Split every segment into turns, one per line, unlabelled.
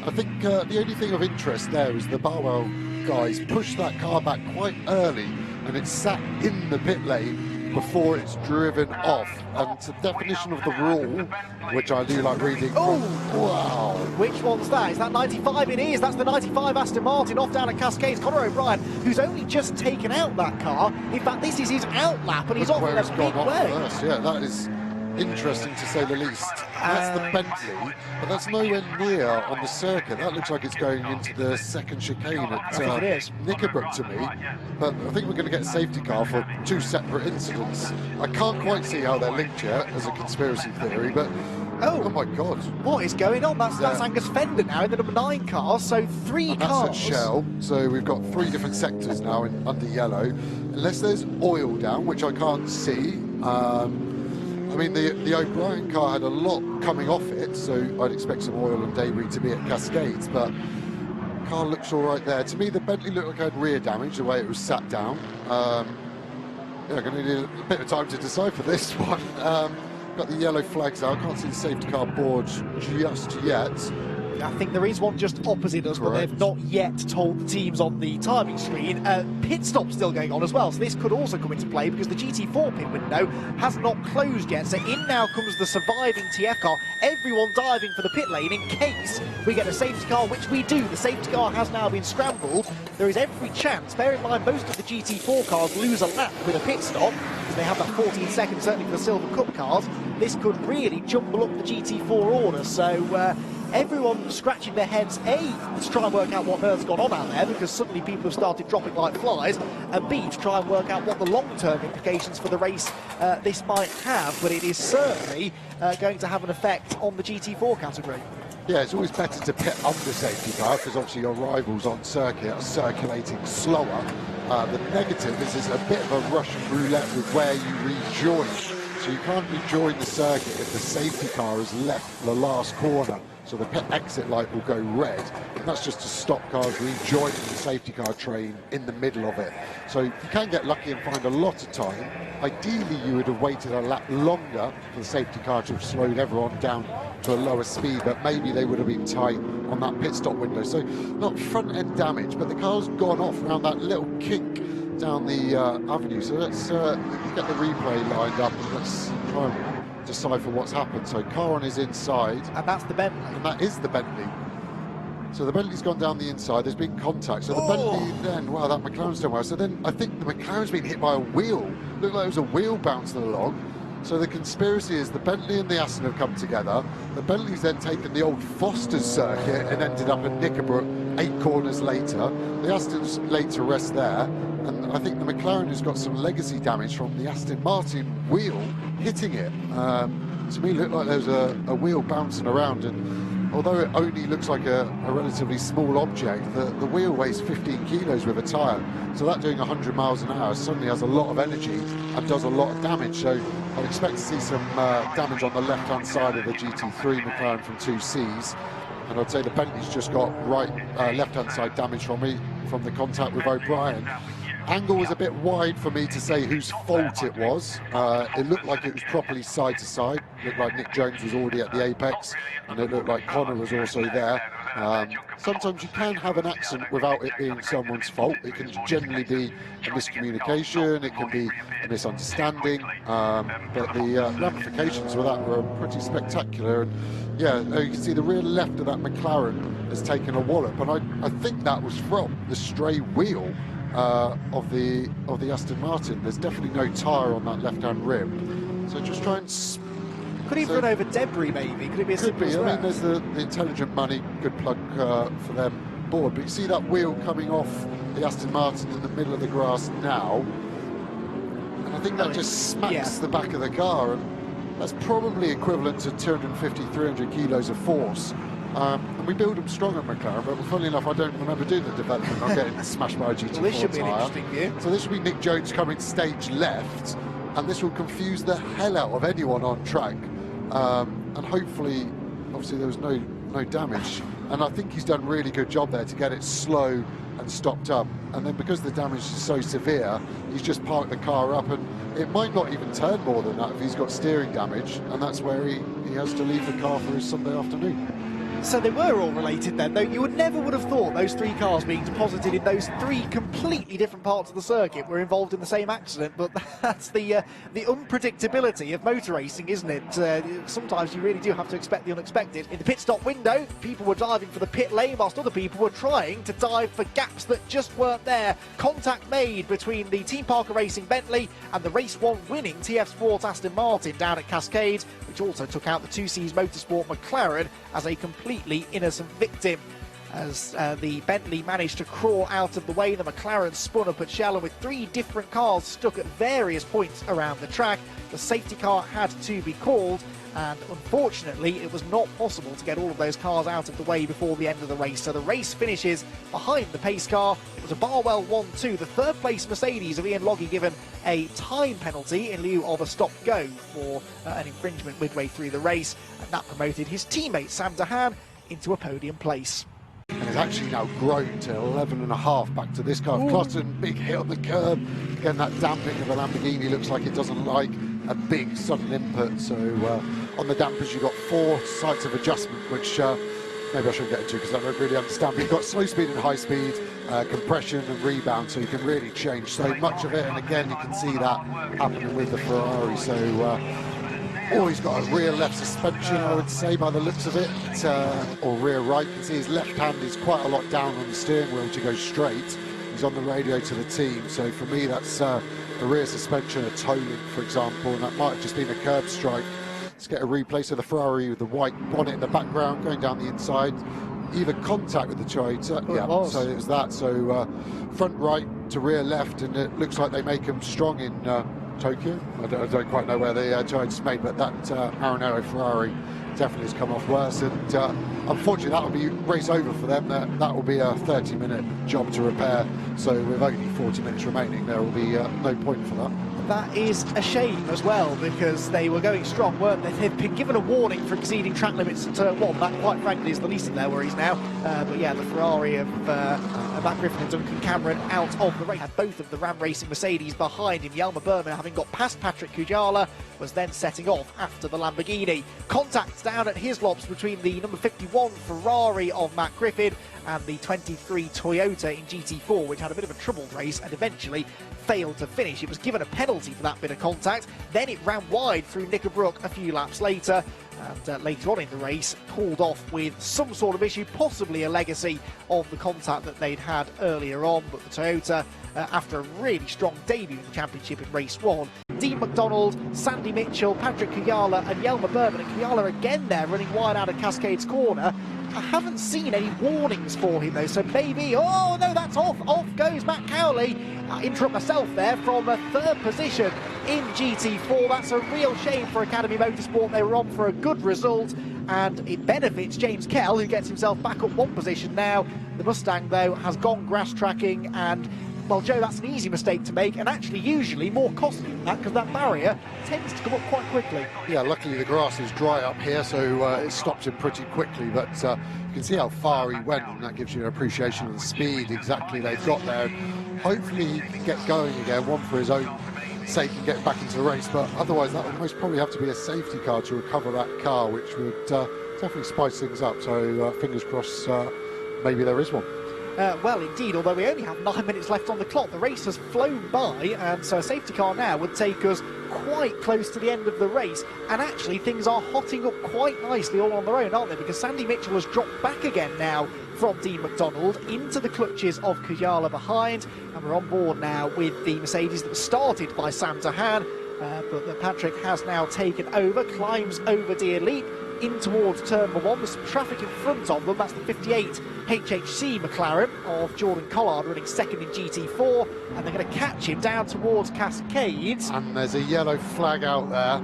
I think the only thing of interest there is the Barwell guys pushed that car back quite early, and it sat in the pit lane before it's driven off. And the definition of the rule, which I do like reading.
Oh,
wow!
Which one's that? Is that 95? It is. That's the 95 Aston Martin off down at Cascades. Conor O'Brien, who's only just taken out that car. In fact, this is his out lap, and he's off in a big way.
First. Yeah, that is interesting to say the least. That's the Bentley, but that's nowhere near on the circuit. That looks like it's going into the second chicane at Knickerbrook to me. But I think we're going to get a safety car for two separate incidents. I can't quite see how they're linked yet as a conspiracy theory, but oh my God.
What is going on? That's Angus Fender now in the number 9 car, so three cars.
That's at Shell, so we've got 3 different sectors now under yellow. Unless there's oil down, which I can't see. I mean, the O'Brien car had a lot coming off it, so I'd expect some oil and debris to be at Cascades, but the car looks all right there. To me, the Bentley looked like it had rear damage, the way it was sat down. Yeah, I'm going to need a bit of time to decipher this one. Got the yellow flags out. I can't see the safety car board just yet.
I think there is one just opposite us, but they've not yet told the teams on the timing screen. Pit stop's still going on as well, so this could also come into play because the GT4 pit window has not closed yet. So in now comes the surviving TF car, everyone diving for the pit lane in case we get a safety car, which we do. The safety car has now been scrambled. There is every chance, bear in mind most of the GT4 cars lose a lap with a pit stop, because they have that 14 seconds, certainly for the Silver Cup cars. This could really jumble up the GT4 order, so everyone scratching their heads, A, to try and work out what on earth's gone on out there, because suddenly people have started dropping like flies, and B, to try and work out what the long-term implications for the race this might have, but it is certainly going to have an effect on the GT4 category.
Yeah, it's always better to pit under safety car, because obviously your rivals on circuit are circulating slower. The negative is it's a bit of a Russian roulette with where you rejoin. So you can't rejoin the circuit if the safety car has left the last corner. So the pit exit light will go red. And that's just to stop cars rejoining the safety car train in the middle of it. So you can get lucky and find a lot of time. Ideally, you would have waited a lap longer for the safety car to have slowed everyone down to a lower speed, but maybe they would have been tight on that pit stop window. So not front end damage, but the car's gone off around that little kink down the avenue. So let's get the replay lined up and let's try and decipher what's happened. So car on his inside,
and that's the Bentley,
and that is the Bentley. So the Bentley's gone down the inside, there's been contact, so the Bentley then, wow, that McLaren's done well. So then I think the McLaren's been hit by a wheel. Looked like it was a wheel bouncing along. So the conspiracy is the Bentley and the Aston have come together. The Bentley's then taken the old Foster's circuit and ended up at Knickerbrook 8 corners later. The Aston's laid to rest there, and I think the McLaren has got some legacy damage from the Aston Martin wheel hitting it. To me, it looked like there was a wheel bouncing around, and although it only looks like a relatively small object, the wheel weighs 15 kilos with a tyre. So that doing 100 miles an hour suddenly has a lot of energy and does a lot of damage. So I'd expect to see some damage on the left-hand side of the GT3 McLaren from 2Cs. And I'd say the Bentley's just got left-hand side damage from the contact with O'Brien. Angle was a bit wide for me to say whose fault it was. It looked like it was properly side to side. It looked like Nick Jones was already at the apex, and it looked like Conor was also there. Sometimes you can have an accident without it being someone's fault. It can generally be a miscommunication, it can be a misunderstanding, but the ramifications of that were pretty spectacular. And yeah, you can see the rear left of that McLaren has taken a wallop, and I think that was from the stray wheel of the Aston Martin. There's definitely no tyre on that left-hand rim. So just try and...
Could he run over debris, maybe? Could it be a simple
I mean, there's the intelligent money, good plug for them board. But you see that wheel coming off the Aston Martin in the middle of the grass now. And I think that just smacks the back of the car. And that's probably equivalent to 250, 300 kilos of force. And we build them strong at McLaren, but funnily enough, I don't remember doing the development on getting smashed by a GT4
well, this should be an
tyre.
interesting view.
So this will be Nick Jones coming stage left, and this will confuse the hell out of anyone on track. And hopefully, obviously, there was no damage. And I think he's done a really good job there to get it slow and stopped up. And then because the damage is so severe, he's just parked the car up, and it might not even turn more than that if he's got steering damage, and that's where he has to leave the car for his Sunday afternoon.
So they were all related then, though you would have thought those three cars being deposited in those three completely different parts of the circuit were involved in the same accident, but that's the unpredictability of motor racing, isn't it? Sometimes you really do have to expect the unexpected. In the pit stop window, people were diving for the pit lane whilst other people were trying to dive for gaps that just weren't there. Contact made between the Team Parker Racing Bentley and the Race 1 winning TF Sport Aston Martin down at Cascades, which also took out the 2Cs Motorsport McLaren as a completely innocent victim. As the Bentley managed to crawl out of the way, the McLaren spun up at Shell, and with three different cars stuck at various points around the track, the safety car had to be called, and unfortunately it was not possible to get all of those cars out of the way before the end of the race. So the race finishes behind the pace car. It was a Barwell 1-2. The third place Mercedes of Ian Loggy given a time penalty in lieu of a stop-go for an infringement midway through the race, and that promoted his teammate Sam Dahan into a podium place.
And it's actually now grown to 11.5 back to this car. Cotton, big hit on the curb. Again, that damping of a Lamborghini looks like it doesn't like a big sudden input. So on the dampers, you've got 4 sites of adjustment, which maybe I shouldn't get into because I don't really understand. But you've got slow speed and high speed, compression and rebound, so you can really change so much of it. And again, you can see that happening with the Ferrari. So he's got a rear left suspension, I would say, by the looks of it, or rear right. You can see his left hand is quite a lot down on the steering wheel to go straight. He's on the radio to the team, so for me that's the rear suspension, a toe link, for example, and that might have just been a curb strike. Let's get a replay. So the Ferrari with the white bonnet in the background going down the inside, either contact with the Toyota, so it was that. So front right to rear left, and it looks like they make them strong in Tokyo. I don't quite know where the Toyota's made, but that Maranello Ferrari definitely has come off worse, and unfortunately that will be race over for them. That will be a 30-minute job to repair, so with only 40 minutes remaining there will be no point for that.
That is a shame as well, because they were going strong, weren't they? They've been given a warning for exceeding track limits in turn 1. That, quite frankly, is the least of their worries now. But yeah, the Ferrari of Matt Griffin and Duncan Cameron out of the race. Had both of the Ram Racing Mercedes behind him. Jelmer Berman, having got past Patrick Kujala, was then setting off after the Lamborghini. Contact down at his lobs between the number 51 Ferrari of Matt Griffin and the 23 Toyota in GT4, which had a bit of a troubled race and eventually failed to finish. It was given a penalty for that bit of contact. Then it ran wide through Knickerbrook a few laps later, and later on in the race pulled off with some sort of issue, possibly a legacy of the contact that they'd had earlier on. But the Toyota, after a really strong debut in the championship in race 1, Dean McDonald, Sandy Mitchell, Patrick Kujala and Jelmer Berman, and Kujala again there running wide out of Cascades corner. I haven't seen any warnings for him though, so maybe, oh no, that's off goes Matt Cowley. I interrupt myself there from a third position in GT4. That's a real shame for Academy Motorsport. They were on for a good result, and it benefits James Kell, who gets himself back up 1 position now. The Mustang though has gone grass tracking, and well, Joe, that's an easy mistake to make, and actually usually more costly than that, because that barrier tends to come up quite quickly. Yeah, luckily the grass is dry up here, so it stopped him pretty quickly, but you can see how far he went, and that gives you an appreciation of the speed exactly they've got there. Hopefully he can get going again, one for his own sake and get back into the race, but otherwise that would most probably have to be a safety car to recover that car, which would definitely spice things up, so fingers crossed maybe there is one. Well, indeed, although we only have 9 minutes left on the clock. The race has flown by, and so a safety car now would take us quite close to the end of the race. And actually, things are hotting up quite nicely all on their own, aren't they? Because Sandy Mitchell has dropped back again now from Dean McDonald into the clutches of Kujala behind. And we're on board now with the Mercedes that was started by Sam Dahan. But Patrick has now taken over, climbs over Deer Leap in towards turn 1. There's some traffic in front of them. That's the 58 HHC McLaren of Jordan Collard running second in GT4, and they're going to catch him down towards Cascades.
And there's a yellow flag out there.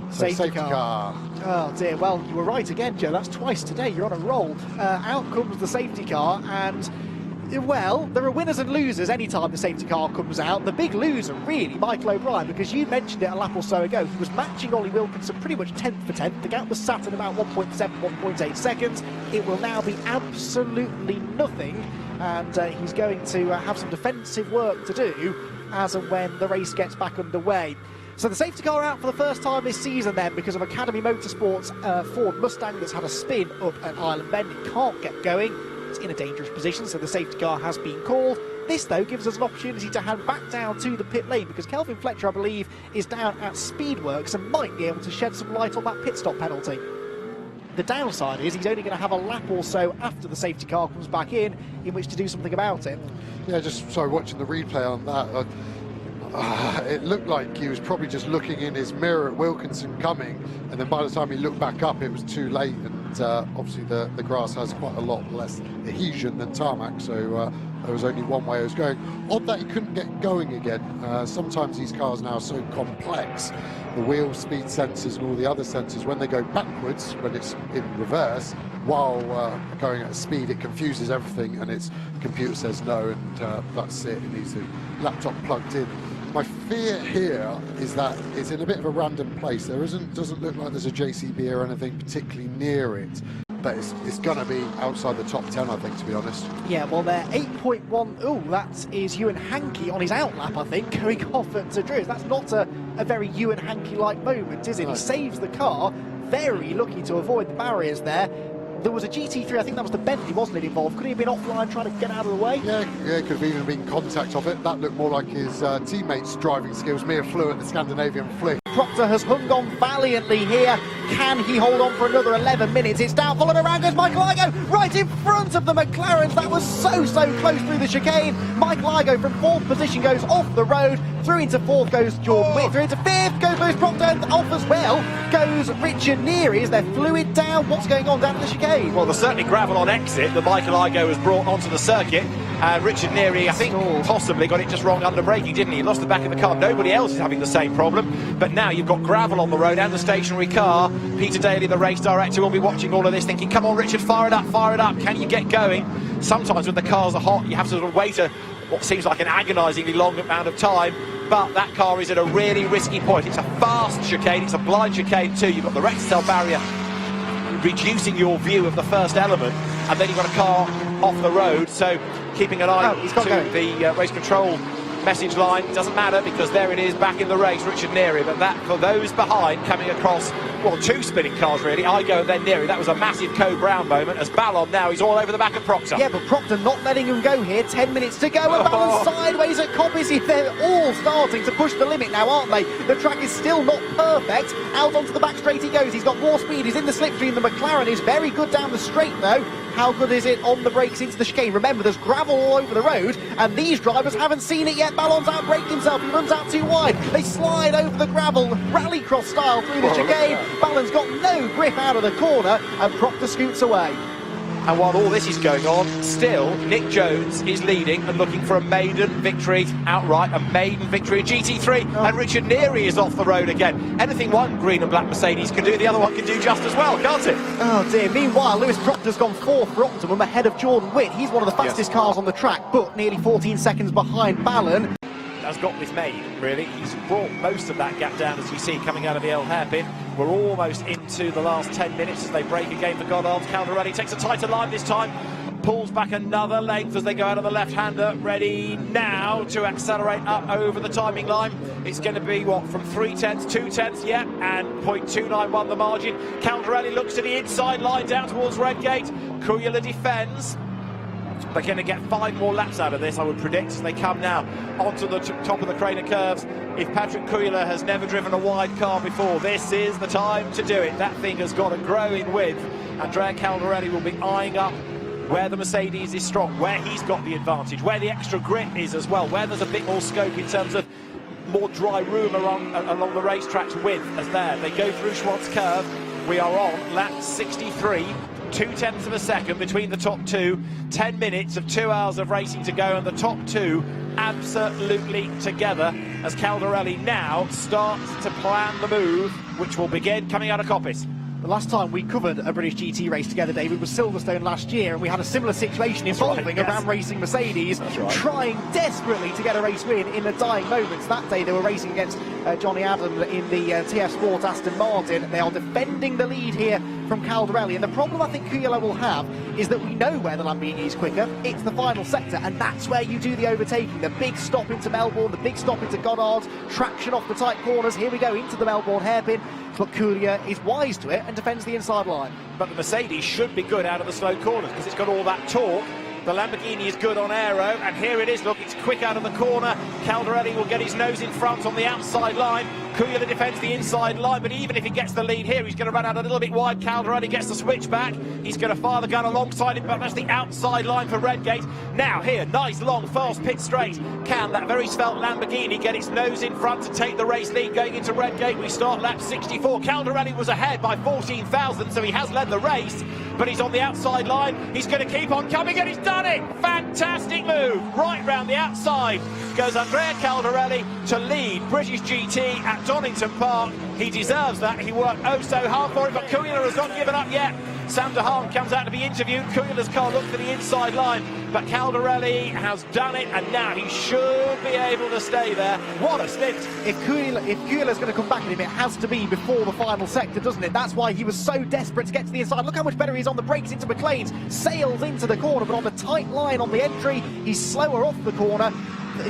So safety car.
Oh dear, well, you were right again, Joe. That's twice today. You're on a roll. Out comes the safety car, and well, there are winners and losers anytime the safety car comes out. The big loser, really, Michael O'Brien, because you mentioned it a lap or so ago. He was matching Ollie Wilkinson pretty much 10th for 10th. The gap was sat at about 1.7, 1.8 seconds. It will now be absolutely nothing, and he's going to have some defensive work to do as and when the race gets back underway. So the safety car out for the first time this season then because of Academy Motorsports' Ford Mustang that's had a spin up at Island Bend. It can't get going. It's in a dangerous position, so the safety car has been called. This, though, gives us an opportunity to hand back down to the pit lane because Kelvin Fletcher, I believe, is down at Speedworks and might be able to shed some light on that pit stop penalty. The downside is he's only going to have a lap or so after the safety car comes back in which to do something about it.
Yeah, just sorry, watching the replay on that, it looked like he was probably just looking in his mirror at Wilkinson coming, and then by the time he looked back up, it was too late. And obviously, the grass has quite a lot less adhesion than tarmac, so there was only one way it was going. Odd that he couldn't get going again. Sometimes these cars now are so complex, the wheel speed sensors and all the other sensors, when they go backwards, when it's in reverse, while going at speed, it confuses everything, and its computer says no, and that's it. It needs the laptop plugged in. My fear here is that it's in a bit of a random place. Doesn't look like there's a JCB or anything particularly near it, but it's going to be outside the top 10, I think, to be honest.
Yeah, well, they're 8.1. Oh, that is Ewan Hankey on his outlap, I think, going off at Drews. That's not a very Ewan Hankey-like moment, is it? No. He saves the car, very lucky to avoid the barriers there. There was a GT3, I think that was the Bentley, wasn't it, involved? Could he have been offline trying to get out of the way? Yeah,
could have even been contact of it. That looked more like his teammates' driving skills. Mia flew at the Scandinavian flick.
Proctor has hung on valiantly here. Can he hold on for another 11 minutes? It's downfall and around goes Michael Igoe, right in front of the McLarens. That was so close through the chicane. Michael Igoe from 4th position goes off the road. Through into 4th goes Jordan Witt. Through into 5th goes Lewis Proctor. And off as well goes Richard Neary. Is there fluid down? What's going on down at the chicane?
Well, there's certainly gravel on exit that Michael Igoe has brought onto the circuit. And Richard Neary, I think, possibly got it just wrong under braking, didn't he? He lost the back of the car. Nobody else is having the same problem. But now you've got gravel on the road and the stationary car. Peter Daly, the race director, will be watching all of this thinking, come on, Richard, fire it up, fire it up. Can you get going? Sometimes when the cars are hot, you have to sort of wait what seems like an agonisingly long amount of time. But that car is at a really risky point. It's a fast chicane. It's a blind chicane too. You've got the Rexel barrier reducing your view of the first element, and then you've got a car off the road, so keeping an eye to the race control message line. It doesn't matter because there it is back in the race, Richard Neary. But that, for those behind coming across, well, 2 spinning cars really, Igoe and then Neary. That was a massive Co-Brown moment as Ballon now he's all over the back of Proctor.
Yeah, but Proctor not letting him go here. 10 minutes to go, and Ballon sideways at Coppice. They're all starting to push the limit now, aren't they? The track is still not perfect. Out onto the back straight he goes. He's got more speed. He's in the slipstream. The McLaren is very good down the straight though. How good is it on the brakes into the chicane? Remember, there's gravel all over the road, and these drivers haven't seen it yet. Ballon's outbraked himself. He runs out too wide. They slide over the gravel, rallycross style through the chicane. Ballon's got no grip out of the corner, and Proctor scoots away.
And while all this is going on, still Nick Jones is leading and looking for a maiden victory outright, a maiden victory at GT3, and Richard Neary is off the road again. Anything one green and black Mercedes can do, the other one can do just as well, can't it?
Oh dear. Meanwhile, Lewis Proctor's gone 4th for Optimum ahead of Jordan Witt. He's one of the fastest cars on the track, but nearly 14 seconds behind Ballon.
Has got this made, really. He's brought most of that gap down, as you see, coming out of the El Hairpin. We're almost into the last 10 minutes as they break again for Goddard's. Caldarelli takes a tighter line this time, pulls back another length as they go out of the left-hander, ready now to accelerate up over the timing line. It's going to be, what, from 3/10, 2/10, yeah, and 0.291 the margin. Caldarelli looks to the inside line down towards Redgate. Kujala defends. They're going to get 5 more laps out of this, I would predict, as they come now onto the top of the Craner curves. If Patrick Kujala has never driven a wide car before, this is the time to do it. That thing has got to grow in width. Andrea Caldarelli will be eyeing up where the Mercedes is strong, where he's got the advantage, where the extra grip is as well, where there's a bit more scope in terms of more dry room along the racetrack's width as there. They go through Schwartz Curve. We are on lap 63. 0.2 of a second between the top two. 10 minutes of 2 hours of racing to go, and the top two absolutely together as Caldarelli now starts to plan the move, which will begin coming out of Coppice.
The last time we covered a British GT race together, David, was Silverstone last year, and we had a similar situation involving a Ram Racing Mercedes trying desperately to get a race win in the dying moments. That day they were racing against Johnny Adam in the TF Sport Aston Martin. They are defending the lead here from Caldarelli. And the problem I think Kujala will have is that we know where the Lamborghini is quicker. It's the final sector, and that's where you do the overtaking. The big stop into Melbourne, the big stop into Goddard, traction off the tight corners. Here we go into the Melbourne hairpin. But Kujala is wise to it and defends the inside line.
But the Mercedes should be good out of the slow corners because it's got all that torque. The Lamborghini is good on aero, and here it is. Look, it's quick out of the corner. Caldarelli will get his nose in front on the outside line. Kujala defends the inside line, but even if he gets the lead here, he's going to run out a little bit wide. Caldarelli gets the switch back. He's going to fire the gun alongside him, but that's the outside line for Redgate. Now here, nice long fast pit straight. Can that very svelte Lamborghini get its nose in front to take the race lead going into Redgate? We start lap 64. Caldarelli was ahead by 14,000, so he has led the race, but he's on the outside line. He's going to keep on coming, and he's done it! Fantastic move! Right round the outside goes Andrea Caldarelli to lead British GT at Donnington Park. He deserves that. He worked oh so hard for it, but Kujala has not given up yet. Sam DeHaan comes out to be interviewed. Kujala's car looked for the inside line, but Caldarelli has done it, and now he should be able to stay there. What a stint!
If Kujala's going to come back at him, it has to be before the final sector, doesn't it? That's why he was so desperate to get to the inside. Look how much better he's on the brakes into McLean's. Sails into the corner, but on the tight line on the entry, he's slower off the corner.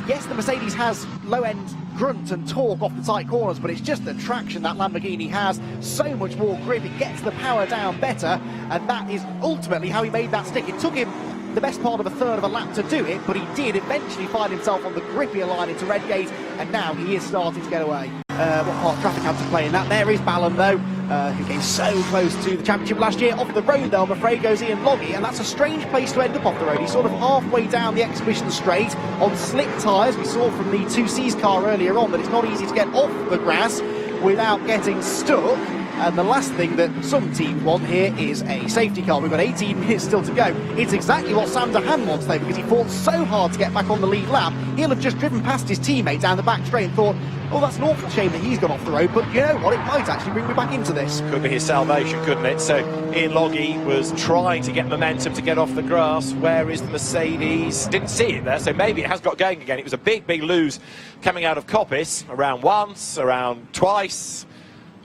Yes, the Mercedes has low-end grunt and torque off the tight corners, but it's just the traction that Lamborghini has. So much more grip, it gets the power down better, and that is ultimately how he made that stick. It took him the best part of a third of a lap to do it, but he did eventually find himself on the grippier line into Redgate, and now he is starting to get away. What part of traffic had to play in that? There is Ballon, though, who came so close to the championship last year. Off the road, though, I'm afraid, goes Ian Logie, and that's a strange place to end up off the road. He's sort of halfway down the exhibition straight on slick tyres. We saw from the 2C's car earlier on that it's not easy to get off the grass without getting stuck. And the last thing that some teams want here is a safety car. We've got 18 minutes still to go. It's exactly what Sam DeHaan wants, though, because he fought so hard to get back on the lead lap. He'll have just driven past his teammate down the back straight and thought, oh, that's an awful shame that he's gone off the road, but you know what, it might actually bring me back into this.
Could be his salvation, couldn't it? So Ian Logie was trying to get momentum to get off the grass. Where is the Mercedes? Didn't see it there, so maybe it has got going again. It was a big, big lose coming out of Coppice, around once, around twice.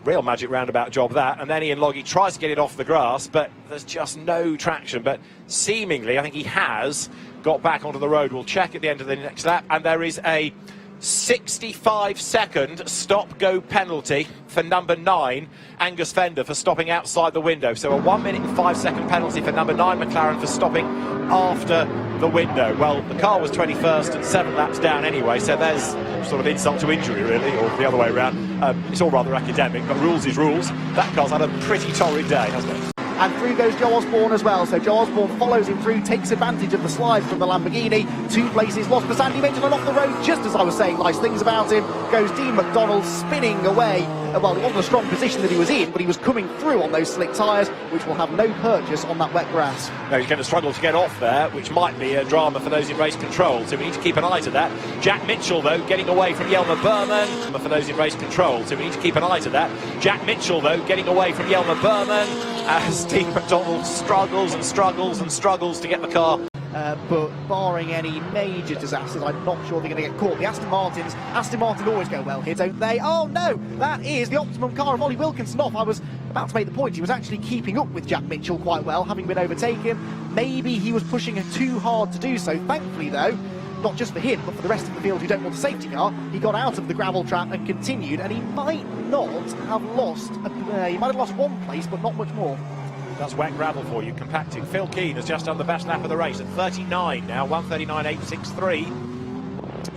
Real magic roundabout job that, and then Ian Logie tries to get it off the grass, but there's just no traction. But seemingly, I think he has got back onto the road. We'll check at the end of the next lap, and there is a 65-second stop-go penalty for number 9, Angus Fender, for stopping outside the window. So a 1 minute and 5 second penalty for number 9, McLaren, for stopping after the window. Well, the car was 21st and 7 laps down anyway, so there's sort of insult to injury, really, or the other way around. It's all rather academic, but rules is rules. That car's had a pretty torrid day, hasn't it?
And through goes Joe Osborne as well. So Joe Osborne follows him through, takes advantage of the slide from the Lamborghini. 2 places lost for Sandy Mitchell, and off the road, just as I was saying nice things about him, goes Dean McDonald spinning away. Well, it wasn't a strong position that he was in, but he was coming through on those slick tyres, which will have no purchase on that wet grass.
No, he's going to struggle to get off there, which might be a drama for those in race control, so we need to keep an eye to that. Jack Mitchell, though, getting away from Yelmer Berman. For those in race control, so we need to keep an eye to that. Jack Mitchell, though, getting away from Yelmer Berman, as Dean McDonald struggles and struggles and struggles to get the car.
But barring any major disasters, I'm not sure they're going to get caught. The Aston Martin always go well here, don't they? Oh no, that is the optimum car of Ollie Wilkinson off. I was about to make the point, he was actually keeping up with Jack Mitchell quite well, having been overtaken. Maybe he was pushing it too hard to do so. Thankfully, though, not just for him, but for the rest of the field who don't want a safety car, he got out of the gravel trap and continued, and he might not have lost, he might have lost 1 place, but not much more.
That's wet gravel for you, compacting. Phil Keane has just done the best lap of the race at 39 now, 1:39.863.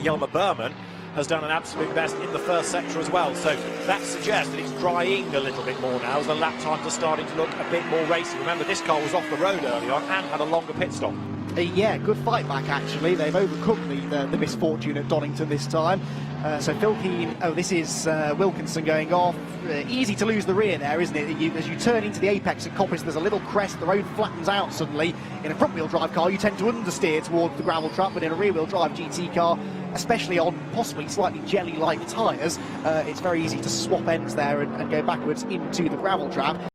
Yelmer Berman has done an absolute best in the first sector as well, so that suggests that it's drying a little bit more now as the lap times are starting to look a bit more racy. Remember, this car was off the road early on and had a longer pit stop.
Yeah, good fight back, actually. They've overcome the misfortune at Donnington this time. So Phil Keane, this is Wilkinson going off. Easy to lose the rear there, isn't it? As you turn into the apex at Coppice, there's a little crest, the road flattens out suddenly. In a front-wheel drive car, you tend to understeer towards the gravel trap, but in a rear-wheel drive GT car, especially on possibly slightly jelly-like tyres, it's very easy to swap ends there and go backwards into the gravel trap.